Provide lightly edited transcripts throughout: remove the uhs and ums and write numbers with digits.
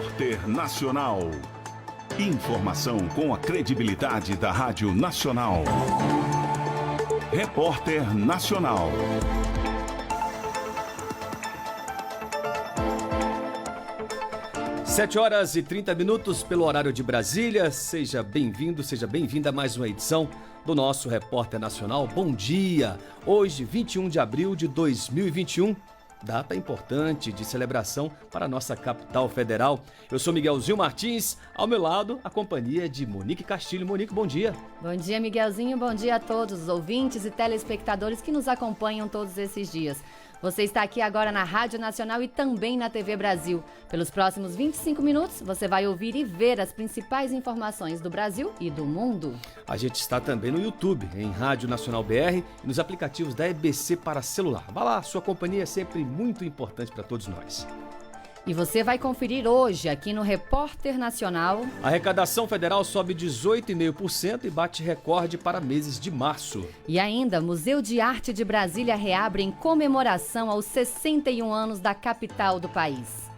Repórter Nacional. Informação com a credibilidade da Rádio Nacional. Repórter Nacional. Sete horas e 30 minutos pelo horário de Brasília. Seja bem-vindo, seja bem-vinda a mais uma edição do nosso Repórter Nacional. Bom dia! Hoje, 21 de abril de 2021, data importante de celebração para a nossa capital federal. Eu sou Miguelzinho Martins, ao meu lado, a companhia de Monique Castilho. Monique, bom dia. Bom dia, Miguelzinho. Bom dia a todos os ouvintes e telespectadores que nos acompanham todos esses dias. Você está aqui agora na Rádio Nacional e também na TV Brasil. Pelos próximos 25 minutos, você vai ouvir e ver as principais informações do Brasil e do mundo. A gente está também no YouTube, em Rádio Nacional BR e nos aplicativos da EBC para celular. Vá lá, sua companhia é sempre muito importante para todos nós. E você vai conferir hoje, aqui no Repórter Nacional. A arrecadação federal sobe 18,5% e bate recorde para meses de março. E ainda, Museu de Arte de Brasília reabre em comemoração aos 61 anos da capital do país.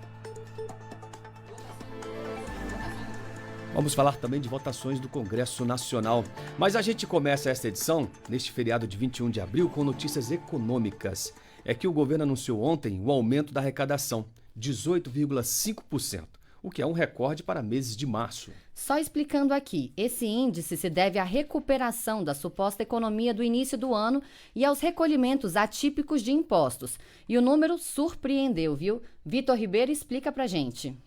Vamos falar também de votações do Congresso Nacional. Mas a gente começa esta edição, neste feriado de 21 de abril, com notícias econômicas. É que o governo anunciou ontem o aumento da arrecadação. 18,5%, o que é um recorde para meses de março. Só explicando aqui, esse índice se deve à recuperação da suposta economia do início do ano e aos recolhimentos atípicos de impostos. E o número surpreendeu, viu? Vitor Ribeiro explica pra gente.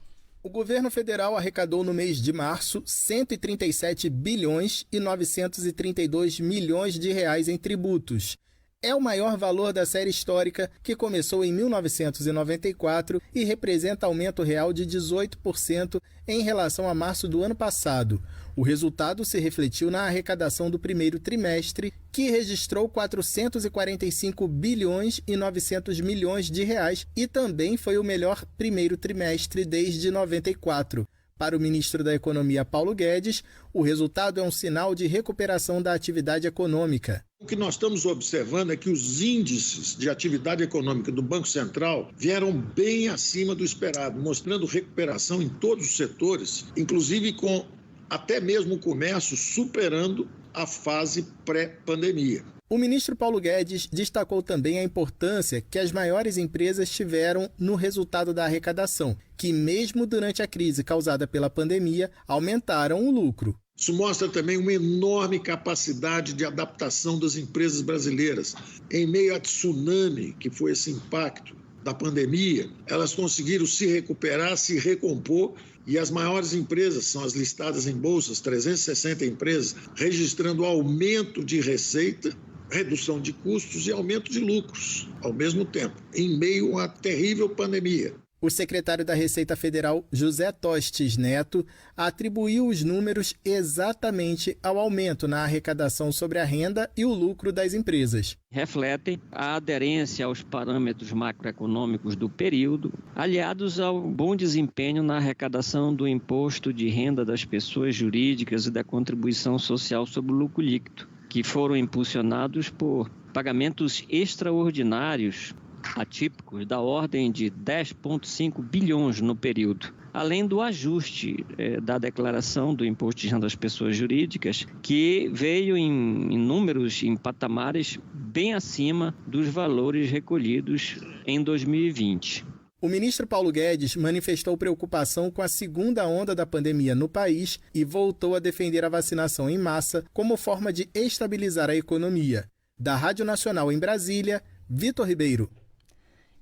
O governo federal arrecadou no mês de março 137 bilhões e 932 milhões de reais em tributos. É o maior valor da série histórica, que começou em 1994 e representa aumento real de 18% em relação a março do ano passado. O resultado se refletiu na arrecadação do primeiro trimestre, que registrou 445 bilhões e 900 milhões de reais e também foi o melhor primeiro trimestre desde 94. Para o ministro da Economia, Paulo Guedes, o resultado é um sinal de recuperação da atividade econômica. O que nós estamos observando é que os índices de atividade econômica do Banco Central vieram bem acima do esperado, mostrando recuperação em todos os setores, inclusive com até mesmo o comércio superando a fase pré-pandemia. O ministro Paulo Guedes destacou também a importância que as maiores empresas tiveram no resultado da arrecadação, que mesmo durante a crise causada pela pandemia, aumentaram o lucro. Isso mostra também uma enorme capacidade de adaptação das empresas brasileiras. Em meio a tsunami, que foi esse impacto da pandemia, elas conseguiram se recuperar, se recompor, e as maiores empresas são as listadas em bolsas, 360 empresas, registrando aumento de receita, redução de custos e aumento de lucros ao mesmo tempo, em meio a uma terrível pandemia. O secretário da Receita Federal, José Tostes Neto, atribuiu os números exatamente ao aumento na arrecadação sobre a renda e o lucro das empresas. Refletem a aderência aos parâmetros macroeconômicos do período, aliados ao bom desempenho na arrecadação do imposto de renda das pessoas jurídicas e da contribuição social sobre o lucro líquido, que foram impulsionados por pagamentos extraordinários atípicos da ordem de 10,5 bilhões no período, além do ajuste da declaração do imposto de renda das pessoas jurídicas, que veio em números, em patamares bem acima dos valores recolhidos em 2020. O ministro Paulo Guedes manifestou preocupação com a segunda onda da pandemia no país e voltou a defender a vacinação em massa como forma de estabilizar a economia. Da Rádio Nacional em Brasília, Vitor Ribeiro.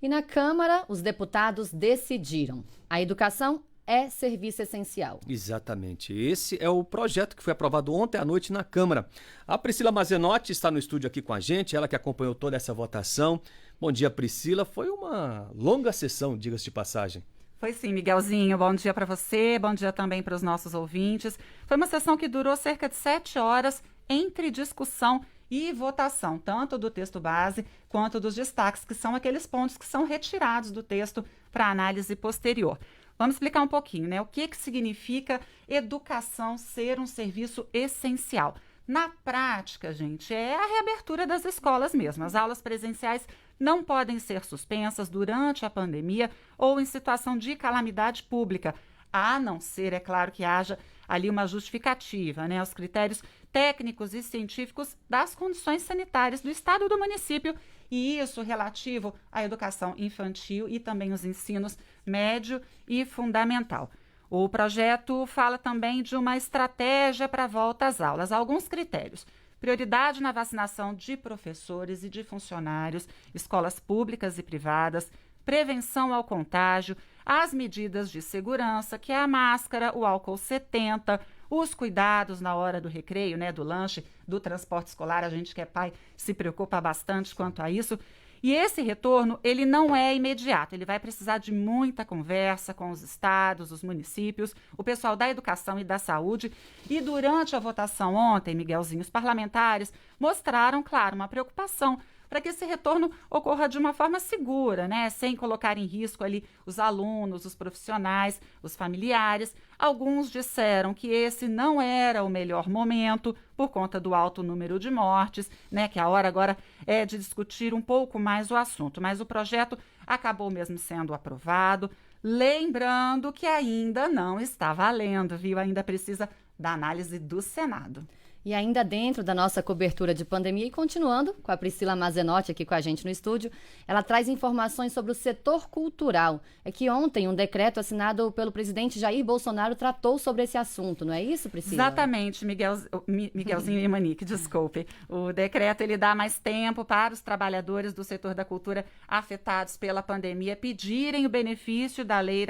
E na Câmara, os deputados decidiram. A educação é serviço essencial. Exatamente. Esse é o projeto que foi aprovado ontem à noite na Câmara. A Priscila Mazenotti está no estúdio aqui com a gente, ela que acompanhou toda essa votação. Bom dia, Priscila. Foi uma longa sessão, diga-se de passagem. Foi sim, Miguelzinho. Bom dia para você, bom dia também para os nossos ouvintes. Foi uma sessão que durou cerca de 7 horas entre discussão e votação, tanto do texto base quanto dos destaques, que são aqueles pontos que são retirados do texto para análise posterior. Vamos explicar um pouquinho, né? O que significa educação ser um serviço essencial? Na prática, gente, é a reabertura das escolas mesmo. As aulas presenciais não podem ser suspensas durante a pandemia ou em situação de calamidade pública, a não ser, é claro, que haja ali uma justificativa, né? Os critérios técnicos e científicos das condições sanitárias do estado e do município, e isso relativo à educação infantil e também os ensinos médio e fundamental. O projeto fala também de uma estratégia para a volta às aulas. Alguns critérios: prioridade na vacinação de professores e de funcionários, escolas públicas e privadas, prevenção ao contágio, as medidas de segurança, que é a máscara, o álcool 70, os cuidados na hora do recreio, né, do lanche, do transporte escolar. A gente que é pai se preocupa bastante quanto a isso. E esse retorno, ele não é imediato, ele vai precisar de muita conversa com os estados, os municípios, o pessoal da educação e da saúde. E durante a votação ontem, Miguelzinho, os parlamentares mostraram, claro, uma preocupação para que esse retorno ocorra de uma forma segura, né? Sem colocar em risco ali os alunos, os profissionais, os familiares. Alguns disseram que esse não era o melhor momento por conta do alto número de mortes, né? Que a hora agora é de discutir um pouco mais o assunto. Mas o projeto acabou mesmo sendo aprovado. Lembrando que ainda não está valendo, viu? Ainda precisa da análise do Senado. E ainda dentro da nossa cobertura de pandemia e continuando com a Priscila Mazenotti aqui com a gente no estúdio, ela traz informações sobre o setor cultural. É que ontem um decreto assinado pelo presidente Jair Bolsonaro tratou sobre esse assunto, não é isso, Priscila? Exatamente, Miguelzinho e Monique, desculpe. O decreto ele dá mais tempo para os trabalhadores do setor da cultura afetados pela pandemia pedirem o benefício da lei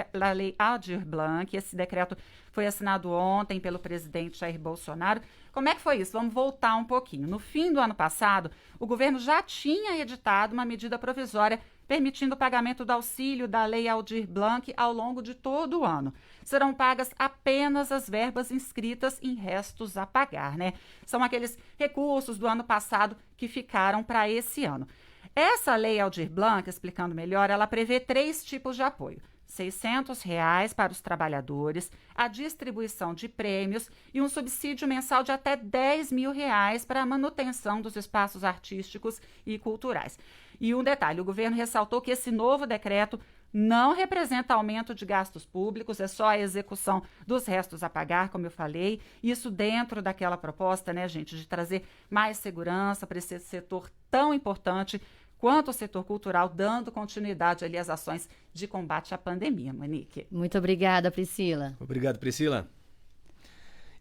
Aldir Blanc. Esse decreto foi assinado ontem pelo presidente Jair Bolsonaro. Como é que foi isso? Vamos voltar um pouquinho. No fim do ano passado, o governo já tinha editado uma medida provisória permitindo o pagamento do auxílio da Lei Aldir Blanc ao longo de todo o ano. Serão pagas apenas as verbas inscritas em restos a pagar, né? São aqueles recursos do ano passado que ficaram para esse ano. Essa Lei Aldir Blanc, explicando melhor, ela prevê 3 tipos de apoio: R$ 600 para os trabalhadores, a distribuição de prêmios e um subsídio mensal de até R$ 10 mil para a manutenção dos espaços artísticos e culturais. E um detalhe, o governo ressaltou que esse novo decreto não representa aumento de gastos públicos, é só a execução dos restos a pagar, como eu falei. Isso dentro daquela proposta, né, gente, de trazer mais segurança para esse setor tão importante quanto o setor cultural, dando continuidade ali às ações de combate à pandemia, Monique. Muito obrigada, Priscila. Obrigado, Priscila.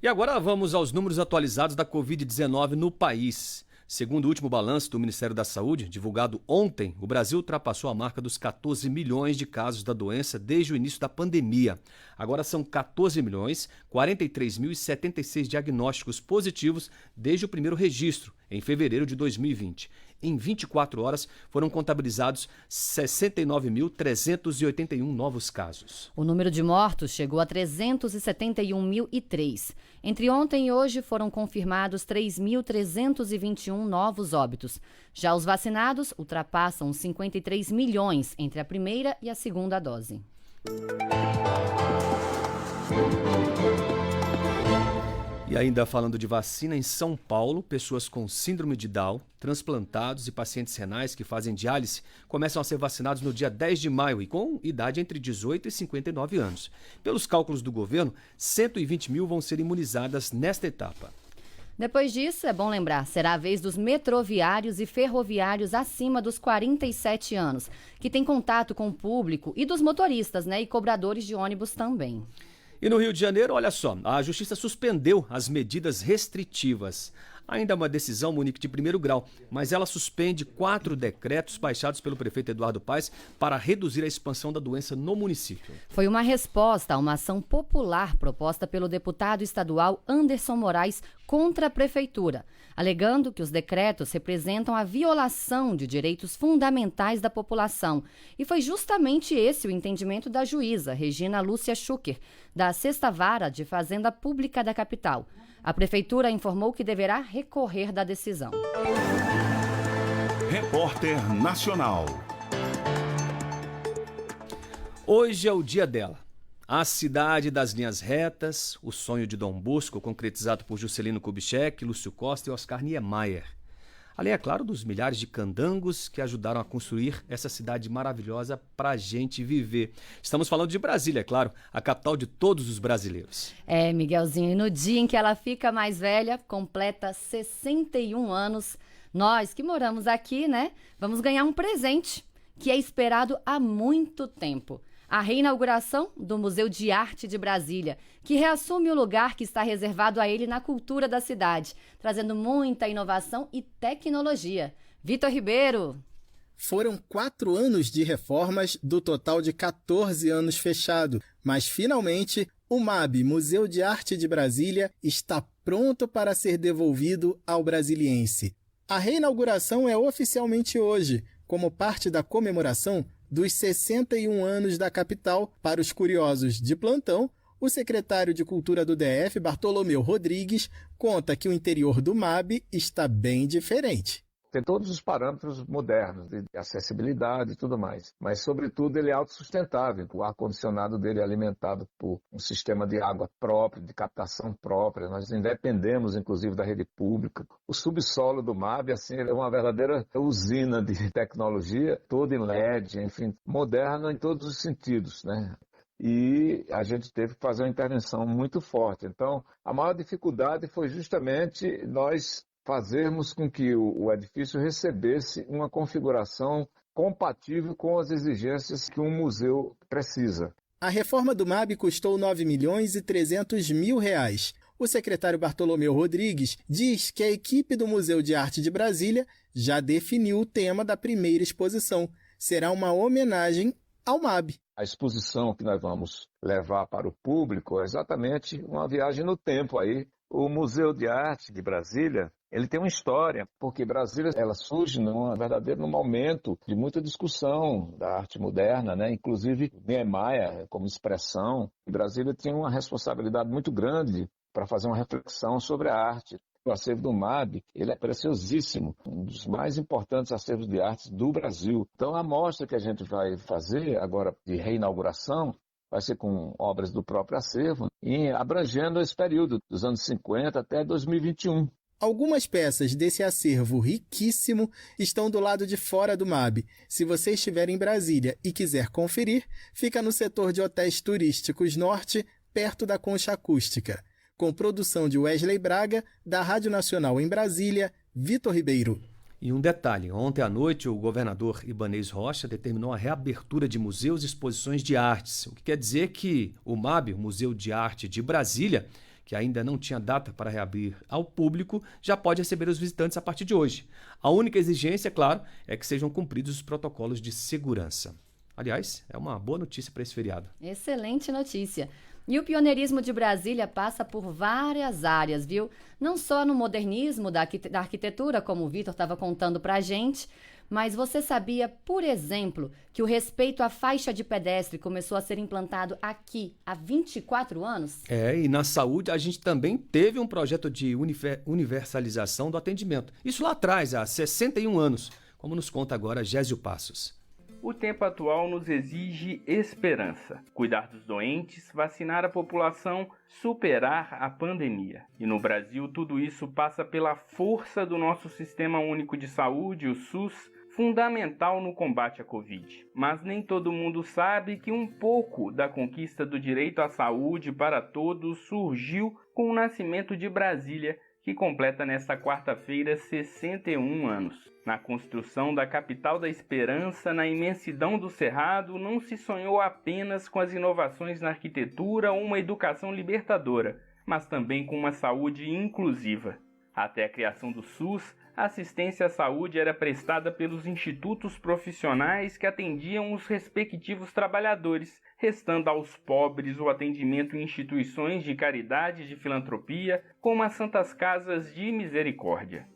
E agora vamos aos números atualizados da Covid-19 no país. Segundo o último balanço do Ministério da Saúde, divulgado ontem, o Brasil ultrapassou a marca dos 14 milhões de casos da doença desde o início da pandemia. Agora são 14.043.076 diagnósticos positivos desde o primeiro registro, em fevereiro de 2020. Em 24 horas, foram contabilizados 69.381 novos casos. O número de mortos chegou a 371.003. Entre ontem e hoje, foram confirmados 3.321 novos óbitos. Já os vacinados ultrapassam 53 milhões entre a primeira e a segunda dose. E ainda falando de vacina, em São Paulo, pessoas com síndrome de Down, transplantados e pacientes renais que fazem diálise começam a ser vacinados no dia 10 de maio e com idade entre 18 e 59 anos. Pelos cálculos do governo, 120 mil vão ser imunizadas nesta etapa. Depois disso, é bom lembrar, será a vez dos metroviários e ferroviários acima dos 47 anos, que têm contato com o público, e dos motoristas, né, e cobradores de ônibus também. E no Rio de Janeiro, olha só, a Justiça suspendeu as medidas restritivas. Ainda é uma decisão, Monique, de primeiro grau, mas ela suspende 4 decretos baixados pelo prefeito Eduardo Paes para reduzir a expansão da doença no município. Foi uma resposta a uma ação popular proposta pelo deputado estadual Anderson Moraes contra a prefeitura, alegando que os decretos representam a violação de direitos fundamentais da população. E foi justamente esse o entendimento da juíza Regina Lúcia Schucker, da 6ª Vara de Fazenda Pública da capital. A prefeitura informou que deverá recorrer da decisão. Repórter Nacional. Hoje é o dia dela. A cidade das linhas retas, o sonho de Dom Bosco, concretizado por Juscelino Kubitschek, Lúcio Costa e Oscar Niemeyer. Além, é claro, dos milhares de candangos que ajudaram a construir essa cidade maravilhosa para a gente viver. Estamos falando de Brasília, é claro, a capital de todos os brasileiros. É, Miguelzinho, e no dia em que ela fica mais velha, completa 61 anos, nós que moramos aqui, né, vamos ganhar um presente que é esperado há muito tempo. A reinauguração do Museu de Arte de Brasília, que reassume o lugar que está reservado a ele na cultura da cidade, trazendo muita inovação e tecnologia. Vitor Ribeiro. Foram 4 anos de reformas do total de 14 anos fechado, mas finalmente o MAB, Museu de Arte de Brasília, está pronto para ser devolvido ao brasiliense. A reinauguração é oficialmente hoje, como parte da comemoração dos 61 anos da capital. Para os curiosos de plantão, o secretário de Cultura do DF, Bartolomeu Rodrigues, conta que o interior do MAB está bem diferente. Tem todos os parâmetros modernos de acessibilidade e tudo mais, mas sobretudo ele é autossustentável. O ar-condicionado dele é alimentado por um sistema de água próprio, de captação própria. Nós independemos inclusive da rede pública. O subsolo do MAB assim, é uma verdadeira usina de tecnologia, toda em LED, enfim, moderna em todos os sentidos, né? E a gente teve que fazer uma intervenção muito forte. Então, a maior dificuldade foi justamente nós fazermos com que o edifício recebesse uma configuração compatível com as exigências que um museu precisa. A reforma do MAB custou R$ 9.300.000. O secretário Bartolomeu Rodrigues diz que a equipe do Museu de Arte de Brasília já definiu o tema da primeira exposição. Será uma homenagem ao MAB. A exposição que nós vamos levar para o público é exatamente uma viagem no tempo aí. O Museu de Arte de Brasília, ele tem uma história, porque Brasília ela surge num momento de muita discussão da arte moderna, né? Inclusive Niemeyer como expressão. Brasília tem uma responsabilidade muito grande para fazer uma reflexão sobre a arte. O acervo do MAB ele é preciosíssimo, um dos mais importantes acervos de arte do Brasil. Então a mostra que a gente vai fazer agora de reinauguração vai ser com obras do próprio acervo e abrangendo esse período dos anos 50 até 2021. Algumas peças desse acervo riquíssimo estão do lado de fora do MAB. Se você estiver em Brasília e quiser conferir, fica no setor de hotéis turísticos norte, perto da Concha Acústica. Com produção de Wesley Braga, da Rádio Nacional em Brasília, Vitor Ribeiro. E um detalhe, ontem à noite o governador Ibanez Rocha determinou a reabertura de museus e exposições de artes, o que quer dizer que o MAB, o Museu de Arte de Brasília, que ainda não tinha data para reabrir ao público, já pode receber os visitantes a partir de hoje. A única exigência, claro, é que sejam cumpridos os protocolos de segurança. Aliás, é uma boa notícia para esse feriado. Excelente notícia. E o pioneirismo de Brasília passa por várias áreas, viu? Não só no modernismo da arquitetura, como o Vitor estava contando para a gente, mas você sabia, por exemplo, que o respeito à faixa de pedestre começou a ser implantado aqui há 24 anos? E na saúde a gente também teve um projeto de universalização do atendimento. Isso lá atrás, há 61 anos, como nos conta agora Gésio Passos. O tempo atual nos exige esperança, cuidar dos doentes, vacinar a população, superar a pandemia. E no Brasil tudo isso passa pela força do nosso Sistema Único de Saúde, o SUS, fundamental no combate à Covid. Mas nem todo mundo sabe que um pouco da conquista do direito à saúde para todos surgiu com o nascimento de Brasília, que completa nesta quarta-feira 61 anos. Na construção da capital da esperança, na imensidão do Cerrado, não se sonhou apenas com as inovações na arquitetura ou uma educação libertadora, mas também com uma saúde inclusiva. Até a criação do SUS, a assistência à saúde era prestada pelos institutos profissionais que atendiam os respectivos trabalhadores, restando aos pobres o atendimento em instituições de caridade e de filantropia, como as Santas Casas de Misericórdia.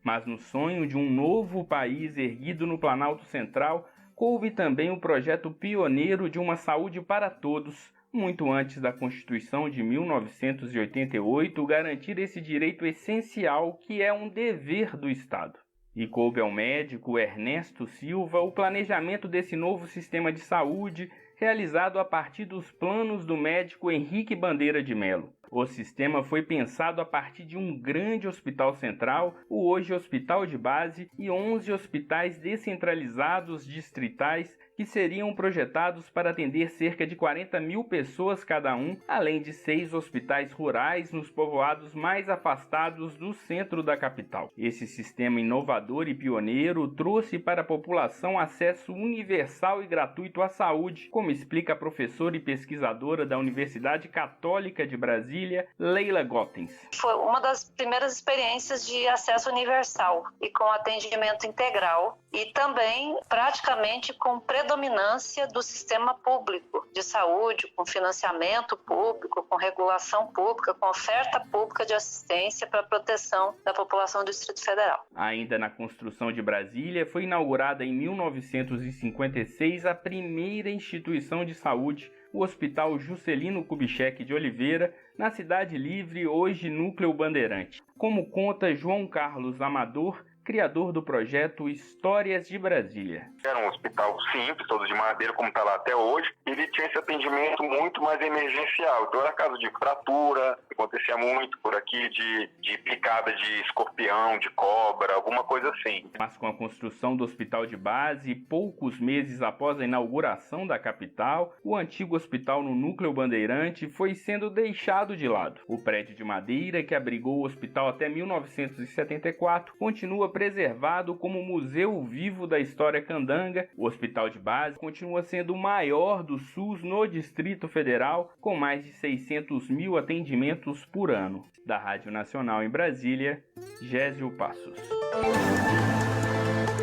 Mas no sonho de um novo país erguido no Planalto Central, coube também o projeto pioneiro de uma saúde para todos, muito antes da Constituição de 1988 garantir esse direito essencial que é um dever do Estado. E coube ao médico Ernesto Silva o planejamento desse novo sistema de saúde realizado a partir dos planos do médico Henrique Bandeira de Mello. O sistema foi pensado a partir de um grande hospital central, o hoje Hospital de Base, e 11 hospitais descentralizados distritais que seriam projetados para atender cerca de 40 mil pessoas cada um, além de 6 hospitais rurais nos povoados mais afastados do centro da capital. Esse sistema inovador e pioneiro trouxe para a população acesso universal e gratuito à saúde, como explica a professora e pesquisadora da Universidade Católica de Brasília, Leila Gottens. Foi uma das primeiras experiências de acesso universal e com atendimento integral, e também praticamente com predominância do sistema público de saúde, com financiamento público, com regulação pública, com oferta pública de assistência para a proteção da população do Distrito Federal. Ainda na construção de Brasília, foi inaugurada em 1956 a primeira instituição de saúde, o Hospital Juscelino Kubitschek de Oliveira, na Cidade Livre, hoje Núcleo Bandeirante. Como conta João Carlos Amador, criador do projeto Histórias de Brasília. Era um hospital simples, todo de madeira, como está lá até hoje. Ele tinha esse atendimento muito mais emergencial. Então era caso de fratura, acontecia muito por aqui, de picada de escorpião, de cobra, alguma coisa assim. Mas com a construção do Hospital de Base, poucos meses após a inauguração da capital, o antigo hospital no Núcleo Bandeirante foi sendo deixado de lado. O prédio de madeira, que abrigou o hospital até 1974, continua preservado como Museu Vivo da História Candanga. O Hospital de Base continua sendo o maior do SUS no Distrito Federal, com mais de 600 mil atendimentos por ano. Da Rádio Nacional em Brasília, Gésio Passos.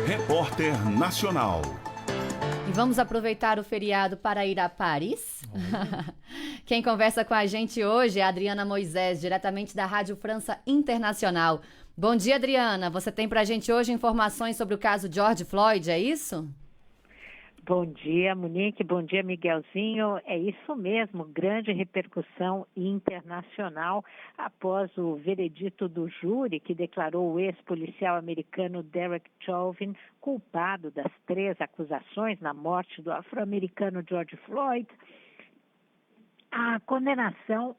Repórter Nacional. E vamos aproveitar o feriado para ir a Paris? Quem conversa com a gente hoje é a Adriana Moisés, diretamente da Rádio França Internacional. Bom dia, Adriana. Você tem pra gente hoje informações sobre o caso George Floyd, é isso? Bom dia, Monique. Bom dia, Miguelzinho. É isso mesmo, grande repercussão internacional após o veredito do júri que declarou o ex-policial americano Derek Chauvin culpado das 3 acusações na morte do afro-americano George Floyd. A condenação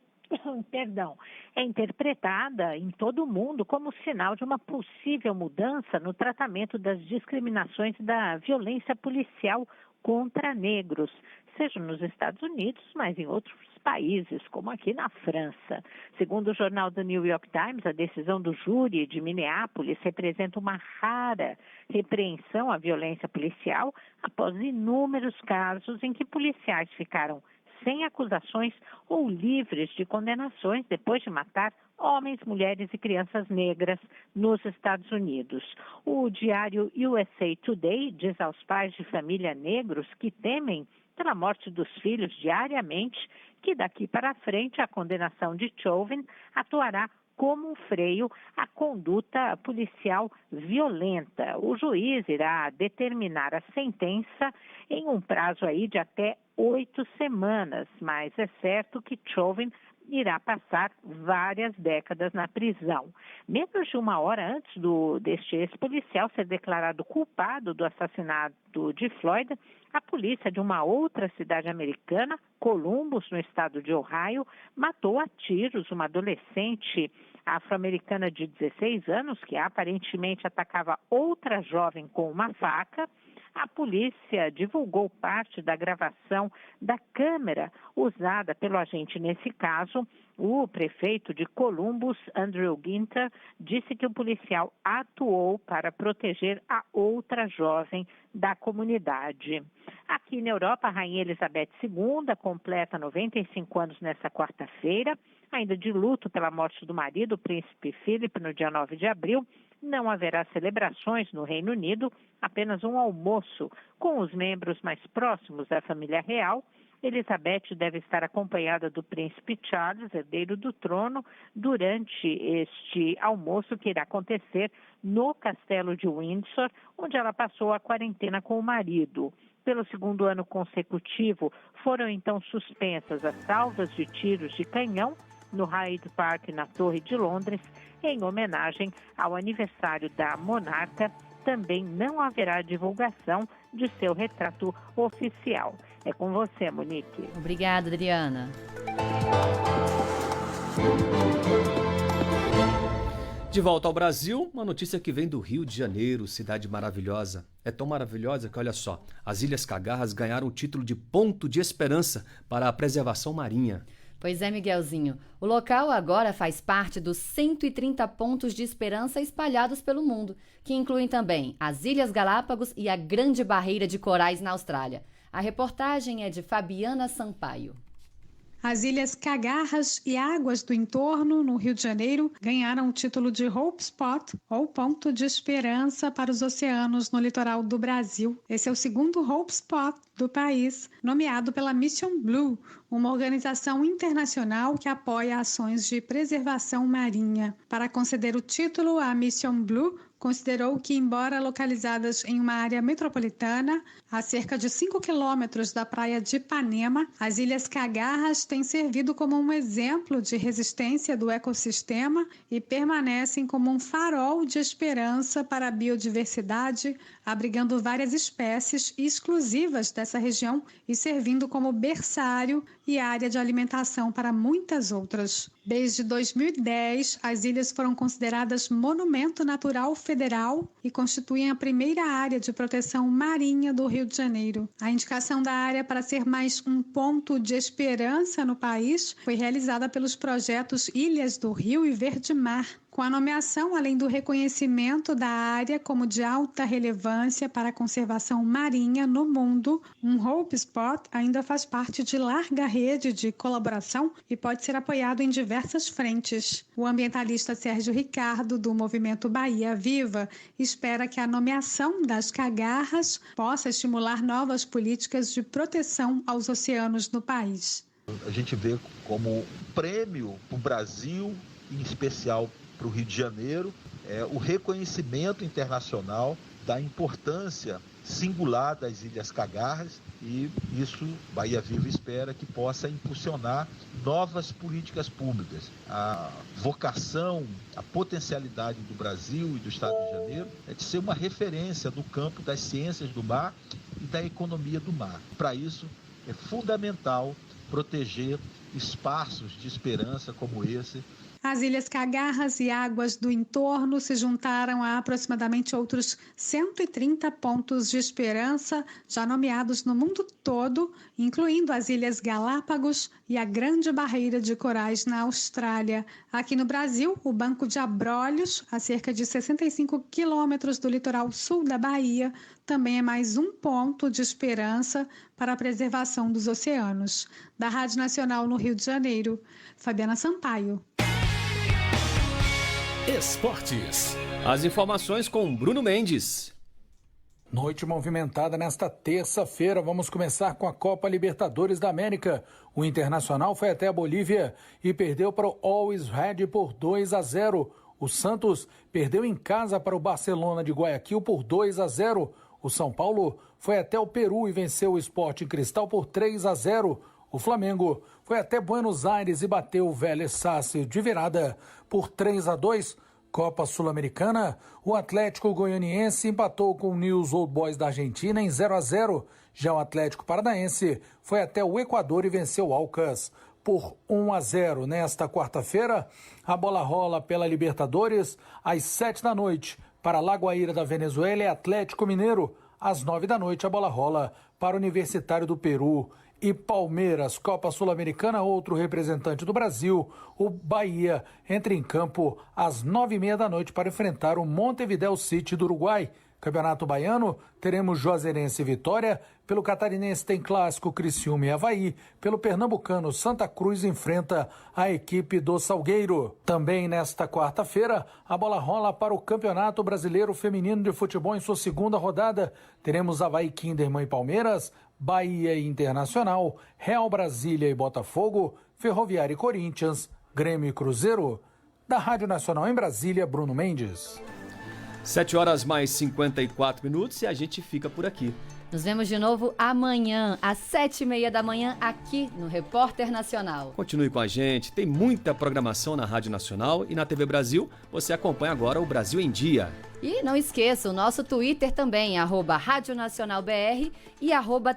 é interpretada em todo o mundo como sinal de uma possível mudança no tratamento das discriminações e da violência policial contra negros, seja nos Estados Unidos, mas em outros países, como aqui na França. Segundo o jornal do New York Times, a decisão do júri de Minneapolis representa uma rara repreensão à violência policial após inúmeros casos em que policiais ficaram sem acusações ou livres de condenações depois de matar homens, mulheres e crianças negras nos Estados Unidos. O diário USA Today diz aos pais de família negros que temem pela morte dos filhos diariamente que daqui para frente a condenação de Chauvin atuará como um freio à conduta policial violenta. O juiz irá determinar a sentença em um prazo aí de até 8 semanas, mas é certo que Chauvin irá passar várias décadas na prisão. Menos de uma hora antes deste ex-policial ser declarado culpado do assassinato de Floyd, a polícia de uma outra cidade americana, Columbus, no estado de Ohio, matou a tiros uma adolescente afro-americana de 16 anos que aparentemente atacava outra jovem com uma faca. A polícia divulgou parte da gravação da câmera usada pelo agente nesse caso. O prefeito de Columbus, Andrew Ginter, disse que o policial atuou para proteger a outra jovem da comunidade. Aqui na Europa, a Rainha Elizabeth II completa 95 anos nesta quarta-feira, ainda de luto pela morte do marido, o príncipe Philip, no dia 9 de abril. Não haverá celebrações no Reino Unido, apenas um almoço com os membros mais próximos da família real. Elizabeth deve estar acompanhada do príncipe Charles, herdeiro do trono, durante este almoço que irá acontecer no Castelo de Windsor, onde ela passou a quarentena com o marido. Pelo 2º ano consecutivo, foram então suspensas as salvas de tiros de canhão no Hyde Park, na Torre de Londres, em homenagem ao aniversário da monarca. Também não haverá divulgação de seu retrato oficial. É com você, Monique. Obrigada, Adriana. De volta ao Brasil, uma notícia que vem do Rio de Janeiro, cidade maravilhosa. É tão maravilhosa que, olha só, as Ilhas Cagarras ganharam o título de ponto de esperança para a preservação marinha. Pois é, Miguelzinho. O local agora faz parte dos 130 pontos de esperança espalhados pelo mundo, que incluem também as Ilhas Galápagos e a Grande Barreira de Corais na Austrália. A reportagem é de Fabiana Sampaio. As Ilhas Cagarras e águas do entorno, no Rio de Janeiro, ganharam o título de Hope Spot, ou Ponto de Esperança para os Oceanos no litoral do Brasil. Esse é o segundo Hope Spot do país, nomeado pela Mission Blue, uma organização internacional que apoia ações de preservação marinha. Para conceder o título, a Mission Blue considerou que, embora localizadas em uma área metropolitana, a cerca de 5 quilômetros da praia de Ipanema, as Ilhas Cagarras têm servido como um exemplo de resistência do ecossistema e permanecem como um farol de esperança para a biodiversidade, abrigando várias espécies exclusivas dessa região e servindo como berçário e área de alimentação para muitas outras. Desde 2010, as ilhas foram consideradas Monumento Natural Federal e constituem a primeira área de proteção marinha do Rio de Janeiro. A indicação da área para ser mais um ponto de esperança no país foi realizada pelos projetos Ilhas do Rio e Verde Mar. Com a nomeação, além do reconhecimento da área como de alta relevância para a conservação marinha no mundo, um Hope Spot ainda faz parte de larga rede de colaboração e pode ser apoiado em diversas frentes. O ambientalista Sérgio Ricardo, do movimento Bahia Viva, espera que a nomeação das Cagarras possa estimular novas políticas de proteção aos oceanos no país. A gente vê como prêmio para o Brasil, em especial para o Rio de Janeiro, o reconhecimento internacional da importância singular das Ilhas Cagarras, e isso Bahia Viva espera que possa impulsionar novas políticas públicas. A vocação, a potencialidade do Brasil e do Estado de Janeiro é de ser uma referência no campo das ciências do mar e da economia do mar. Para isso é fundamental proteger espaços de esperança como esse. As Ilhas Cagarras e águas do entorno se juntaram a aproximadamente outros 130 pontos de esperança já nomeados no mundo todo, incluindo as Ilhas Galápagos e a Grande Barreira de Corais na Austrália. Aqui no Brasil, o Banco de Abrolhos, a cerca de 65 quilômetros do litoral sul da Bahia, também é mais um ponto de esperança para a preservação dos oceanos. Da Rádio Nacional no Rio de Janeiro, Fabiana Sampaio. Esportes. As informações com Bruno Mendes. Noite movimentada nesta terça-feira. Vamos começar com a Copa Libertadores da América. O Internacional foi até a Bolívia e perdeu para o Always Red por 2-0. O Santos perdeu em casa para o Barcelona de Guayaquil por 2-0. O São Paulo foi até o Peru e venceu o Sporting Cristal por 3-0. O Flamengo foi até Buenos Aires e bateu o Vélez Sarsfield de virada por 3-2. Copa Sul-Americana, o Atlético Goianiense empatou com o News Old Boys da Argentina em 0-0. Já o Atlético Paranaense foi até o Equador e venceu o Alcas por 1-0. Nesta quarta-feira, a bola rola pela Libertadores às 7 da noite. Para Lagoaíra da Venezuela e Atlético Mineiro. Às 9 da noite, a bola rola para o Universitário do Peru e Palmeiras. Copa Sul-Americana, outro representante do Brasil, o Bahia, entra em campo às 9h30 da noite para enfrentar o Montevideo City do Uruguai. Campeonato Baiano, teremos Juazeirense e Vitória. Pelo Catarinense tem Clássico, Criciúma e Avaí. Pelo Pernambucano, Santa Cruz enfrenta a equipe do Salgueiro. Também nesta quarta-feira, a bola rola para o Campeonato Brasileiro Feminino de Futebol em sua segunda rodada. Teremos Avaí, Kinderman e Palmeiras, Bahia e Internacional, Real Brasília e Botafogo, Ferroviária e Corinthians, Grêmio e Cruzeiro. Da Rádio Nacional em Brasília, Bruno Mendes. 7h mais 54 e a gente fica por aqui. Nos vemos de novo amanhã, às 7h30 da manhã, aqui no Repórter Nacional. Continue com a gente, tem muita programação na Rádio Nacional e na TV Brasil. Você acompanha agora o Brasil em Dia. E não esqueça, o nosso Twitter também, @Rádio Nacional BR e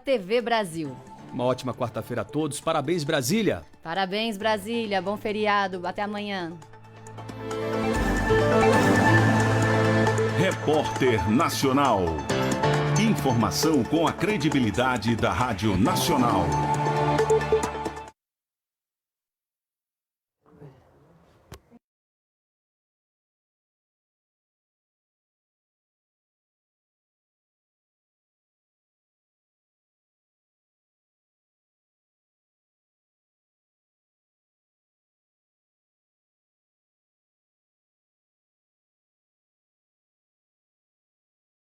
@TV Brasil. Uma ótima quarta-feira a todos. Parabéns, Brasília. Parabéns, Brasília. Bom feriado. Até amanhã. Repórter Nacional. Informação com a credibilidade da Rádio Nacional.